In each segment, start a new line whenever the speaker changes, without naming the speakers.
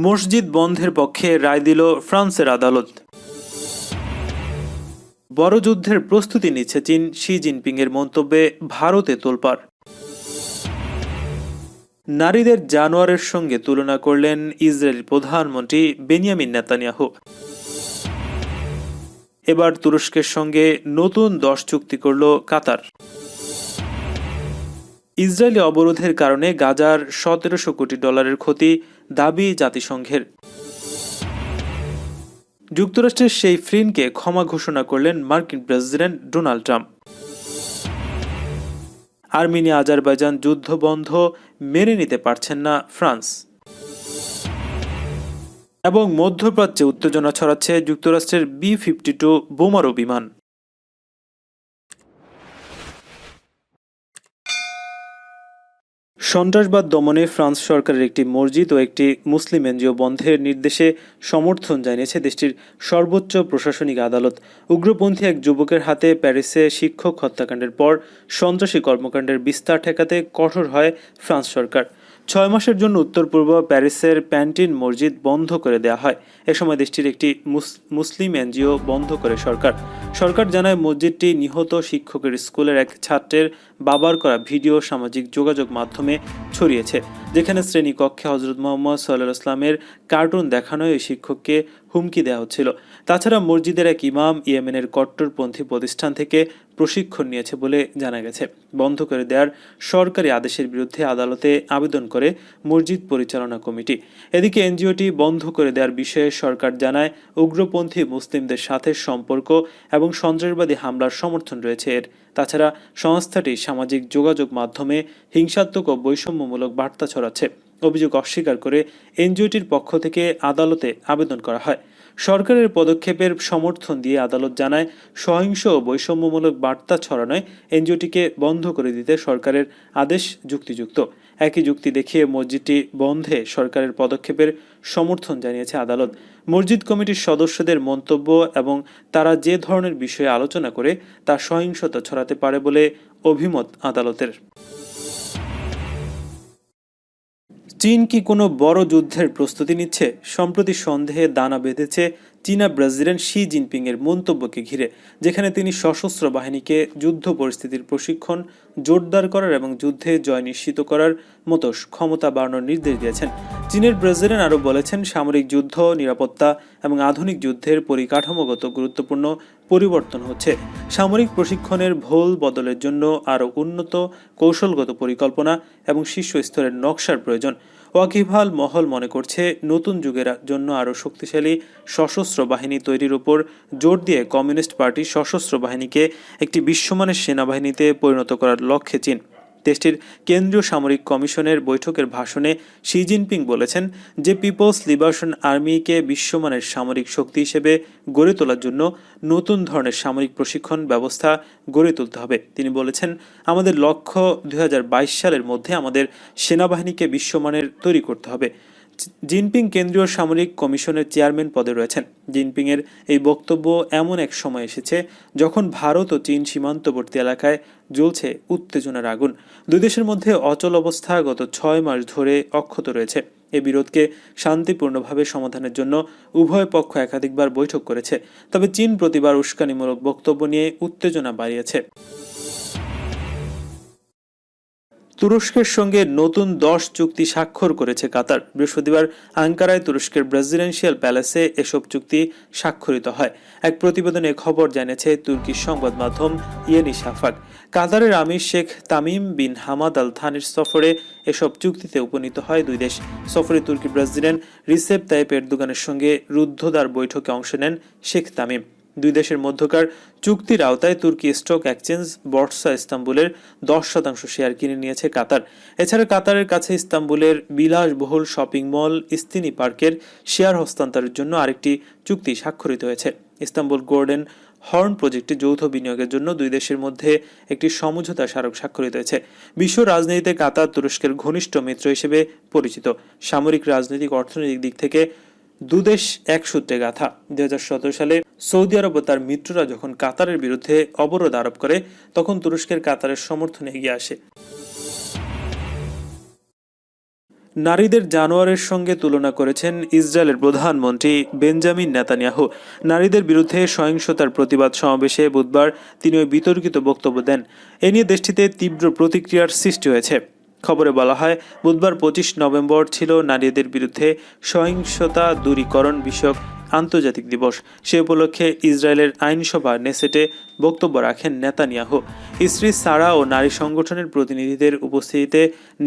মসজিদ বন্ধের পক্ষে রায় দিল ফ্রান্সের আদালত। বড় যুদ্ধের প্রস্তুতি নিচ্ছে চীন, শি জিনপিংয়ের মন্তব্যে ভারতে তোলপাড়। নারীদের জানোয়ারের সঙ্গে তুলনা করলেন ইসরায়েলি প্রধানমন্ত্রী বেনিয়ামিন নেতানিয়াহু। এবার তুরস্কের সঙ্গে নতুন 10 চুক্তি করল কাতার। ইসরায়েলি অবরোধের কারণে গাজার 1700 কোটি ডলারের ক্ষতি, দাবি জাতিসংঘের। যুক্তরাষ্ট্রের সেই ফ্রিনকে ক্ষমা ঘোষণা করলেন মার্কিন president Donald Trump. Armenia Azerbaijan যুদ্ধ বন্ধ মেনে নিতে পারছেন না ফ্রান্স। এবং মধ্যপ্রাচ্যে উত্তেজনা ছড়াচ্ছে যুক্তরাষ্ট্রের B-52 বোমারু বিমান। সন্ত্রাসবাদ দমনে ফ্রান্স সরকারের একটি মসজিদ ও একটি মুসলিম এনজিও বন্ধের নির্দেশে সমর্থন জানিয়েছে দেশটির সর্বোচ্চ প্রশাসনিক আদালত। উগ্রপন্থী এক যুবকের হাতে প্যারিসে শিক্ষক হত্যাকাণ্ডের পর সন্ত্রাসী কর্মকাণ্ডের বিস্তার ঠেকাতে কঠোর হয় ফ্রান্স সরকার। 6 মাসের জন্য উত্তর পূর্ব প্যারিসের প্যান্টিন মসজিদ বন্ধ করে দেওয়া হয়। এ সময় দেশটির একটি মুসলিম এনজিও বন্ধ করে সরকার জানায় মসজিদটি নিহত শিক্ষকের স্কুলের এক ছাত্রের বাবার করা ভিডিও সামাজিক যোগাযোগ মাধ্যমে ছড়িয়েছে, যেখানে শ্রেণীকক্ষে হজরত মোহাম্মদ সাল্লাল্লাহু আলাইহি ওয়াসাল্লামের কার্টুন দেখানো ওই শিক্ষককে হুমকি দেওয়া হচ্ছিল। তাছাড়া মসজিদের এক ইমাম ইয়েমেনের কট্টরপন্থী প্রতিষ্ঠান থেকে প্রশিক্ষণ নিয়েছে বলে জানা গেছে। বন্ধ করে দেওয়ার সরকারি আদেশের বিরুদ্ধে আদালতে আবেদন করে মসজিদ পরিচালনা কমিটি। এদিকে এনজিওটি বন্ধ করে দেওয়ার বিষয়ে সরকার জানায় উগ্রপন্থী মুসলিমদের সাথে সম্পর্ক এবং সন্ত্রাসবাদী হামলার সমর্থন রয়েছে এর। তাছাড়া সংস্থাটি সামাজিক যোগাযোগ মাধ্যমে হিংসাত্মক ও বৈষম্যমূলক বার্তা ছড়াচ্ছে। অভিযোগ অস্বীকার করে এনজিওটির পক্ষ থেকে আদালতে আবেদন করা হয়। সরকারের পদক্ষেপের সমর্থন দিয়ে আদালত জানায় সহিংস ও বৈষম্যমূলক বার্তা ছড়ানোয় এনজিওটিকে বন্ধ করে দিতে সরকারের আদেশ যুক্তিযুক্ত। একই যুক্তি দেখিয়ে মসজিদটি বন্ধে সরকারের পদক্ষেপের সমর্থন জানিয়েছে আদালত। মসজিদ কমিটির সদস্যদের মন্তব্য এবং তারা যে ধরনের বিষয়ে আলোচনা করে তা সহিংসতা ছড়াতে পারে বলে অভিমত আদালতের। চীন কি কোনো বড় যুদ্ধের প্রস্তুতি নিচ্ছে? সম্প্রতি সন্দেহে দানা বেঁধেছে চীনা প্রেসিডেন্ট শি জিনপিংয়ের মন্তব্যকে ঘিরে, যেখানে তিনি সশস্ত্র বাহিনীকে যুদ্ধ পরিস্থিতির প্রশিক্ষণ জোরদার করার এবং যুদ্ধে জয় নিশ্চিত করার মতো ক্ষমতা বাড়ানোর নির্দেশ দিয়েছেন। চীনের প্রেসিডেন্ট আরও বলেছেন, সামরিক যুদ্ধ, নিরাপত্তা এবং আধুনিক যুদ্ধের পরিকাঠামোগত গুরুত্বপূর্ণ পরিবর্তন হচ্ছে। সামরিক প্রশিক্ষণের ভুল বদলের জন্য আরও উন্নত কৌশলগত পরিকল্পনা এবং শীর্ষ স্তরের নকশার প্রয়োজন। ওয়াকিবহাল মহল মনে করছে, নতুন যুগের জন্য আরও শক্তিশালী সশস্ত্র বাহিনী তৈরির উপর জোর দিয়ে কমিউনিস্ট পার্টি সশস্ত্র বাহিনীকে একটি বিশ্বমানের সেনাবাহিনীতে পরিণত করার লক্ষ্যে চীন। দেশটির কেন্দ্রীয় সামরিক কমিশনের বৈঠকের ভাষণে শি জিনপিং বলেছেন যে পিপলস লিবারেশন আর্মিকে বিশ্বমানের সামরিক শক্তি হিসেবে গড়ে তোলার জন্য নতুন ধরনের সামরিক প্রশিক্ষণ ব্যবস্থা গড়ে তুলতে হবে। তিনি বলেছেন, আমাদের লক্ষ্য 2022 সালের মধ্যে আমাদের সেনাবাহিনীকে বিশ্বমানের তৈরি করতে হবে। জিনপিং কেন্দ্রীয় সামরিক কমিশনের চেয়ারম্যান পদে রয়েছেন। জিনপিংয়ের এই বক্তব্য এমন এক সময় এসেছে যখন ভারত ও চীন সীমান্তবর্তী এলাকায় জ্বলছে উত্তেজনার আগুন। দুই দেশের মধ্যে অচল অবস্থা গত 6 মাস ধরে অক্ষত রয়েছে। এই বিরোধকে শান্তিপূর্ণভাবে সমাধানের জন্য উভয় পক্ষ একাধিকবার বৈঠক করেছে, তবে চীন প্রতিবার উস্কানিমূলক বক্তব্য নিয়ে উত্তেজনা বাড়িয়েছে। তুরস্কের সঙ্গে নতুন 10 চুক্তি স্বাক্ষর করেছে কাতার। বৃহস্পতিবার আঙ্কারায় তুরস্কের প্রেসিডেন্সিয়াল প্যালেসে এসব চুক্তি স্বাক্ষরিত হয়। এক প্রতিবেদনে খবর জানিয়েছে তুর্কির সংবাদ মাধ্যম ইয়েনি শাফাক। কাতারের আমির Sheikh Tamim bin Hamad Al থানির সফরে এসব চুক্তিতে উপনীত হয় দুই দেশ। সফরে তুর্কি প্রেসিডেন্ট রিসেপ তাইপ এরদোগানের সঙ্গে রুদ্ধদ্বার বৈঠকে অংশ নেন শেখ তামিম। দুই দেশের মধ্যকার চুক্তির আওতায় তুর্কি স্টক এক্সচেঞ্জ বর্সা ইস্তাম্বুলের 10% শেয়ার কিনে নিয়েছে কাতার। এছাড়া কাতারের কাছে ইস্তাম্বুলের বিলাসবহুল শপিং মল ইস্তিনি পার্কের শেয়ার হস্তান্তরের জন্য আরেকটি চুক্তি স্বাক্ষরিত হয়েছে। ইস্তাম্বুল গোল্ডেন হর্ন প্রজেক্টে যৌথ বিনিয়োগের জন্য দুই দেশের মধ্যে একটি সমঝোতা স্মারক স্বাক্ষরিত হয়েছে। বিশ্ব রাজনীতিতে কাতার তুরস্কের ঘনিষ্ঠ মিত্র হিসেবে পরিচিত। সামরিক, রাজনৈতিক, অর্থনৈতিক দিক থেকে দুদেশ এক সূত্রে গাঁথা। 2017 সালে সৌদি আরব ও তার মিত্ররা যখন কাতারের বিরুদ্ধে অবরোধ আরোপ করে, তখন তুরস্কের কাতারের সমর্থনে এগিয়ে আসে। নারীদের জানোয়ারের সঙ্গে তুলনা করেছেন ইসরায়েলের প্রধানমন্ত্রী বেঞ্জামিন নেতানিয়াহু। নারীদের বিরুদ্ধে সহিংসতার প্রতিবাদ সমাবেশে বুধবার তিনি ওই বিতর্কিত বক্তব্য দেন। এ নিয়ে দেশটিতে তীব্র প্রতিক্রিয়ার সৃষ্টি হয়েছে। খবরে বলা হয়, বুধবার 25 নভেম্বর ছিল নারীদের বিরুদ্ধে সহিংসতা দূরীকরণ বিষয়ক আন্তর্জাতিক দিবস। সে উপলক্ষে ইসরায়েলের আইনসভা নেসেটে বক্তব্য রাখেন নেতানিয়াহু। স্ত্রী সারা ও নারী সংগঠনের প্রতিনিধিদের উপস্থিতিতে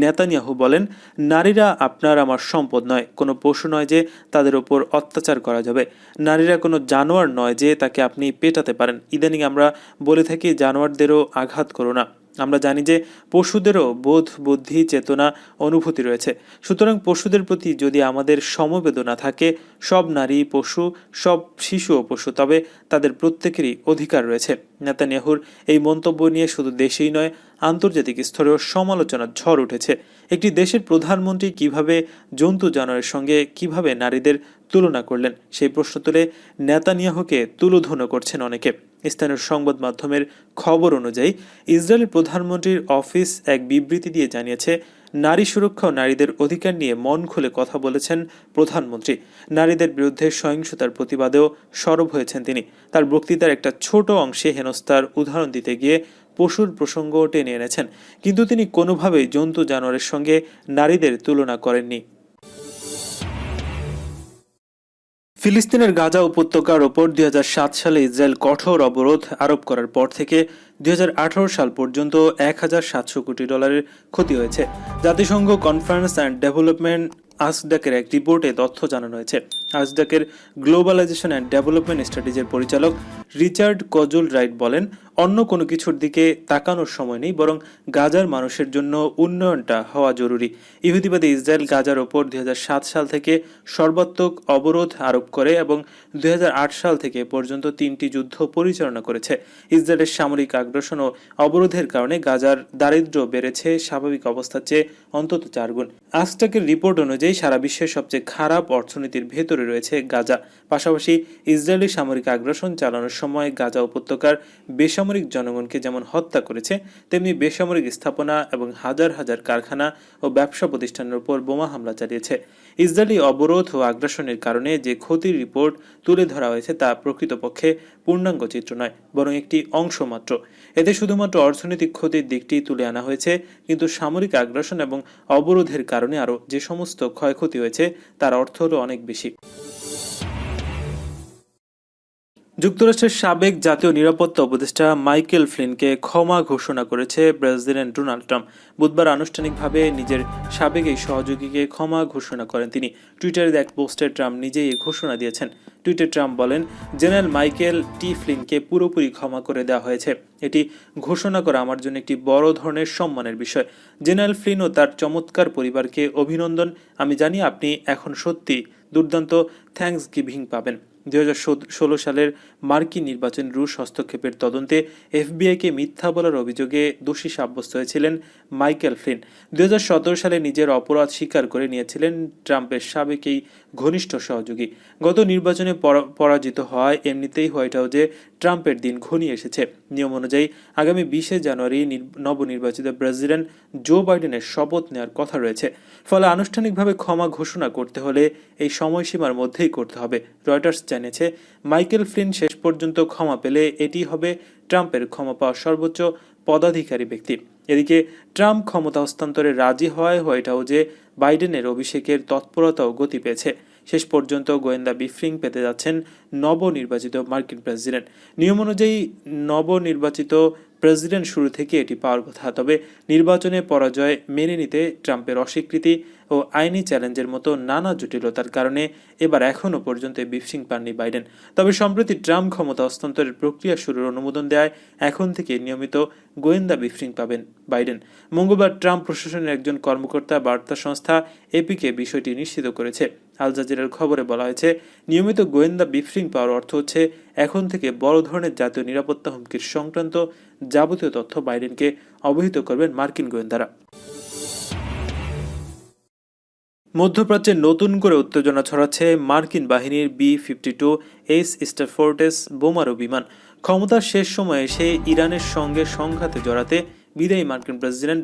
নেতানিয়াহু বলেন, নারীরা আপনার আমার সম্পদ নয়, কোনো পশু নয় যে তাদের ওপর অত্যাচার করা যাবে। নারীরা কোনো জানোয়ার নয় যে তাকে আপনি পেটাতে পারেন। ইদানিং আমরা বলে থাকি জানোয়ারদেরও আঘাত করো না। আমরা জানি যে পশুদেরও বোধ, বুদ্ধি, চেতনা, অনুভূতি রয়েছে। সুতরাং পশুদের প্রতি যদি আমাদের সমবেদনা থাকে, সব নারী পশু, সব শিশুও পশু, তবে তাদের প্রত্যেকেরই অধিকার রয়েছে। নেতানিয়াহুর এই মন্তব্য নিয়ে শুধু দেশেই নয়, আন্তর্জাতিক স্তরেও সমালোচনার ঝড় উঠেছে। একটি দেশের প্রধানমন্ত্রী কিভাবে জন্তু জানোয়ারের সঙ্গে কিভাবে নারীদের তুলনা করলেন, সেই প্রশ্ন তুলে নেতানিয়াহুকে তুলোধুনো করছেন অনেকে। স্থানীয় সংবাদ মাধ্যমের খবর অনুযায়ী ইসরায়েলের প্রধানমন্ত্রীর অফিস এক বিবৃতি দিয়ে জানিয়েছে, নারী সুরক্ষা ও নারীদের অধিকার নিয়ে মন খুলে কথা বলেছেন প্রধানমন্ত্রী। নারীদের বিরুদ্ধে সহিংসতার প্রতিবাদেও সরব হয়েছেন তিনি। তার বক্তৃতার একটা ছোট অংশে হেনস্থার উদাহরণ দিতে গিয়ে পশুর প্রসঙ্গ টেনে এনেছেন, কিন্তু তিনি কোনোভাবেই জন্তু জানোয়ারের সঙ্গে নারীদের তুলনা করেননি। ফিলিস্তিনের গাজা উপত্যকার ওপর 2007 সালে ইসরায়েল কঠোর অবরোধ আরোপ করার পর থেকে 2018 সাল পর্যন্ত $1,700 কোটি ক্ষতি হয়েছে। জাতিসংঘ কনফারেন্স অ্যান্ড ডেভেলপমেন্ট আসডাকের এক রিপোর্টে তথ্য জানানো হয়েছে। আসডাকের গ্লোবালাইজেশন অ্যান্ড ডেভেলপমেন্ট স্ট্র্যাটেজির পরিচালক রিচার্ড কজল রাইট বলেন, অন্য কোনো কিছুর দিকে তাকানোর সময় নেই, বরং গাজার মানুষের জন্য উন্নয়নটা হওয়া জরুরি। ইহুদিবাদী ইসরায়েল গাজার ওপর 2007 সাল থেকে সর্বাত্মক অবরোধ আরোপ করে এবং 2008 সাল থেকে পর্যন্ত 3টি যুদ্ধ পরিচালনা করেছে। ইসরায়েলের সামরিক আগ্রাসন ও অবরোধের কারণে গাজার দারিদ্র্য বেড়েছে স্বাভাবিক অবস্থার চেয়ে অন্তত 4 গুণ। আসটাকের রিপোর্ট অনুযায়ী সারা বিশ্বের সবচেয়ে খারাপ অর্থনীতির ভেতরে রয়েছে গাজা। পাশাপাশি ইসরায়েলি সামরিক আগ্রাসন চালানোর সময় গাজা উপত্যকার বেসামরিক জনগণকে যেমন হত্যা করেছে, তেমনি বেসামরিক স্থাপনা এবং হাজার হাজার কারখানা ও ব্যবসা প্রতিষ্ঠানের উপর বোমা হামলা চালিয়েছে। ইসরায়েলি অবরোধ ও আগ্রাসনের কারণে যে ক্ষতির রিপোর্ট তুলে ধরা হয়েছে তা প্রকৃতপক্ষে পূর্ণাঙ্গ চিত্র নয়, বরং একটি অংশ মাত্র। এতে শুধুমাত্র অর্থনৈতিক ক্ষতির দিকটি তুলে আনা হয়েছে, কিন্তু সামরিক আগ্রাসন এবং অবরোধের কারণে আরও যে সমস্ত ক্ষয়ক্ষতি হয়েছে তার অর্থ হলো অনেক বেশি। যুক্তরাষ্ট্রের সাবেক জাতীয় নিরাপত্তা উপদেষ্টা মাইকেল ফ্লিনকে ক্ষমা ঘোষণা করেছে প্রেসিডেন্ট ডোনাল্ড ট্রাম্প। বুধবার আনুষ্ঠানিকভাবে নিজের সাবেক এই সহযোগীকে ক্ষমা ঘোষণা করেন তিনি। টুইটারে এক পোস্টে ট্রাম্প নিজেই এই ঘোষণা দিয়েছেন। টুইটে ট্রাম্প বলেন, জেনারেল মাইকেল টি ফ্লিনকে পুরোপুরি ক্ষমা করে দেওয়া হয়েছে। এটি ঘোষণা করা আমার জন্য একটি বড় ধরনের সম্মানের বিষয়। জেনারেল ফ্লিন ও তার চমৎকার পরিবারকে অভিনন্দন। আমি জানি আপনি এখন সত্যি দুর্দান্ত থ্যাঙ্কস গিভিং পাবেন। 2016 সালের মার্কিন নির্বাচন রুশ হস্তক্ষেপের তদন্তে এফবিআইকে মিথ্যা বলার অভিযোগে দোষী সাব্যস্ত হয়েছিলেন মাইকেল ফ্লিন। 2017 সালে নিজের অপরাধ স্বীকার করে নিয়েছিলেন ট্রাম্পের সাবেক এই ঘনিষ্ঠ সহযোগী। গত নির্বাচনে পরাজিত হওয়ায় এমনিতেই হোয়াইট হাউসে ট্রাম্পের দিন ঘনিয়ে এসেছে। নিয়ম অনুযায়ী আগামী 20 জানুয়ারি নবনির্বাচিত প্রেসিডেন্ট জো বাইডেনের শপথ নেওয়ার কথা রয়েছে। ফলে আনুষ্ঠানিকভাবে ক্ষমা ঘোষণা করতে হলে এই সময়সীমার মধ্যেই করতে হবে। রয়টার্স জানিয়েছে, মাইকেল ফ্লিন শেষ পর্যন্ত ক্ষমা পেলে এটি হবে ট্রাম্পের ক্ষমা পাওয়া সর্বোচ্চ পদাধিকারী ব্যক্তি। এদিকে ট্রাম্প ক্ষমতা হস্তান্তরে রাজি হওয়ায় হোয়াইট হাউসে বাইডেনের অভিষেকের তৎপরতাও গতি পেয়েছে। শেষ পর্যন্ত গোয়েন্দা ব্রিফিং পেতে যাচ্ছেন নবনির্বাচিত মার্কিন প্রেসিডেন্ট। নিয়ম অনুযায়ী নবনির্বাচিত প্রেসিডেন্ট শুরু থেকে এটি পাওয়ার কথা। তবে নির্বাচনে পরাজয় মেনে নিতে ট্রাম্পের অস্বীকৃতি ও আইনি চ্যালেঞ্জের মতো নানা জটিলতার কারণে এবার এখনও পর্যন্ত ব্রিফিং পাননি বাইডেন। তবে সম্প্রতি ট্রাম্প ক্ষমতা হস্তান্তরের প্রক্রিয়া শুরুর অনুমোদন দেওয়ায় এখন থেকে নিয়মিত গোয়েন্দা ব্রিফিং পাবেন বাইডেন। মঙ্গলবার ট্রাম্প প্রশাসনের একজন কর্মকর্তা বার্তা সংস্থা এপিকে বিষয়টি নিশ্চিত করেছে। আল জাজিরার খবরে বলা হয়েছে, নিয়মিত গোয়েন্দা ব্রিফিং পাওয়ার অর্থ হচ্ছে এখন থেকে বড় ধরনের জাতীয় নিরাপত্তা হুমকির সংক্রান্ত যাবতীয় তথ্য বাইডেনকে অবহিত করবেন মার্কিন গোয়েন্দারা। মধ্যপ্রাচ্যে নতুন করে উত্তেজনা ছড়াচ্ছে মার্কিন বাহিনীর B-52 স্টারফোর্টেস বোমারু বিমান। ক্ষমতার শেষ সময়ে এসে ইরানের সঙ্গে সংঘাতে জড়াতে বিদায়ী মার্কিন প্রেসিডেন্ট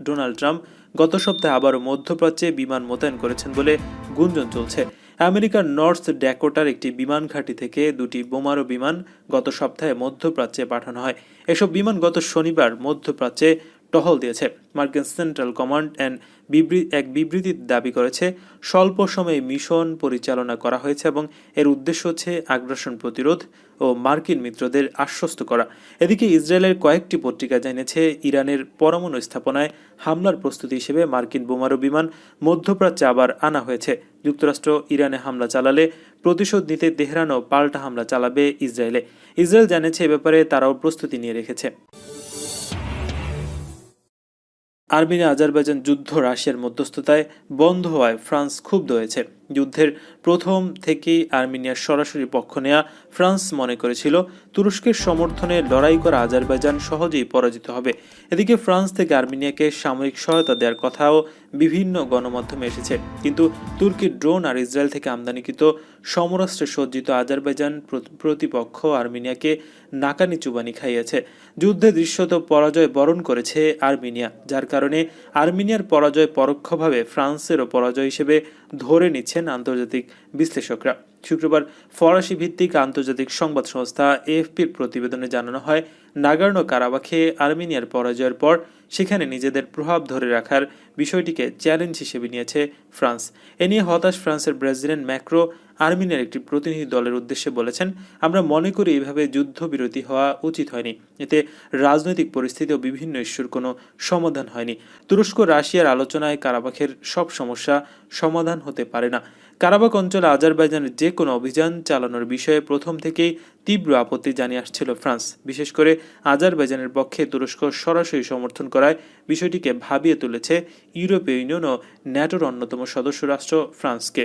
ডোনাল্ড ট্রাম্প গত সপ্তাহে আবারও মধ্যপ্রাচ্যে বিমান মোতায়েন করেছেন বলে গুঞ্জন চলছে। আমেরিকার নর্থ ড্যাকোটার একটি বিমান ঘাঁটি থেকে দুটি বোমারু বিমান গত সপ্তাহে মধ্যপ্রাচ্যে পাঠানো হয়। এসব বিমান গত শনিবার মধ্যপ্রাচ্যে টহল দিয়েছে। মার্কিন সেন্ট্রাল কমান্ড এক বিবৃতিতে দাবি করেছে স্বল্প সময়ে মিশন পরিচালনা করা হয়েছে এবং এর উদ্দেশ্য হচ্ছে আগ্রাসন প্রতিরোধ ও মার্কিন মিত্রদের আশ্বস্ত করা। এদিকে ইসরায়েলের কয়েকটি পত্রিকা জানিয়েছে ইরানের পরমাণু স্থাপনায় হামলার প্রস্তুতি হিসেবে মার্কিন বোমারু বিমান মধ্যপ্রাচ্যে আবার আনা হয়েছে। যুক্তরাষ্ট্র ইরানে হামলা চালালে প্রতিশোধ নিতে তেহরানও পাল্টা হামলা চালাবে ইসরায়েলে। ইসরায়েল জানিয়েছে এ ব্যাপারে তারাও প্রস্তুতি নিয়ে রেখেছে। আর্মেনিয়া আজারবাইজান যুদ্ধ রাশিয়ার মধ্যস্থতায় বন্ধ হওয়ায় ফ্রান্স ক্ষুব্ধ হয়েছে। যুদ্ধের প্রথম থেকেই আর্মেনিয়ার সরাসরি পক্ষ নেয়া ফ্রান্স মনে করেছিল তুরস্কের সমর্থনে লড়াই করা আজারবাইজান সহজেই পরাজিত হবে। এদিকে ফ্রান্স থেকে আর্মেনিয়াকে সামরিক সহায়তা দেওয়ার কথাও বিভিন্ন গণমাধ্যমে এসেছে, কিন্তু তুর্কির ড্রোন আর ইসরায়েল থেকে আমদানিকৃত সমরাস্ত্রে সজ্জিত আজারবাইজান প্রতিপক্ষ আর্মেনিয়াকে নাকানি চুবানি খাইয়েছে। যুদ্ধে দৃশ্যত পরাজয় বরণ করেছে আর্মেনিয়া, যার কারণে আর্মেনিয়ার পরাজয় পরোক্ষভাবে ফ্রান্সেরও পরাজয় হিসেবে ধরে নিচ্ছেন আন্তর্জাতিক বিশ্লেষকরা। শুক্রবার ফরাসি ভিত্তিক আন্তর্জাতিক সংবাদ সংস্থা এএফপির প্রতিবেদনে জানানো হয়, নাগর্নো কারাবাখে আর্মেনিয়ার পরাজয়ের পর সেখানে নিজেদের প্রভাব ধরে রাখার বিষয়টিকে চ্যালেঞ্জ হিসেবে নিয়েছে ফ্রান্স। এ নিয়ে হতাশ ফ্রান্সের প্রেসিডেন্ট ম্যাক্রো আর্মেনিয়ার একটি প্রতিনিধি দলের উদ্দেশ্যে বলেছেন, আমরা মনে করি এভাবে যুদ্ধবিরতি হওয়া উচিত হয়নি। এতে রাজনৈতিক পরিস্থিতি ও বিভিন্ন ইস্যুর কোনো সমাধান হয়নি। তুরস্ক রাশিয়ার আলোচনায় কারাবাখের সব সমস্যা সমাধান হতে পারে না। কারাবাখ অঞ্চলে আজারবাইজানের যে কোনো অভিযান চালানোর বিষয়ে প্রথম থেকেই তীব্র আপত্তি জানিয়ে আসছিল ফ্রান্স। বিশেষ করে আজারবাইজানের পক্ষে তুরস্ক সরাসরি সমর্থন করায় বিষয়টিকে ভাবিয়ে তুলেছে ইউরোপীয় ইউনিয়ন ও ন্যাটোর অন্যতম সদস্য রাষ্ট্র ফ্রান্সকে।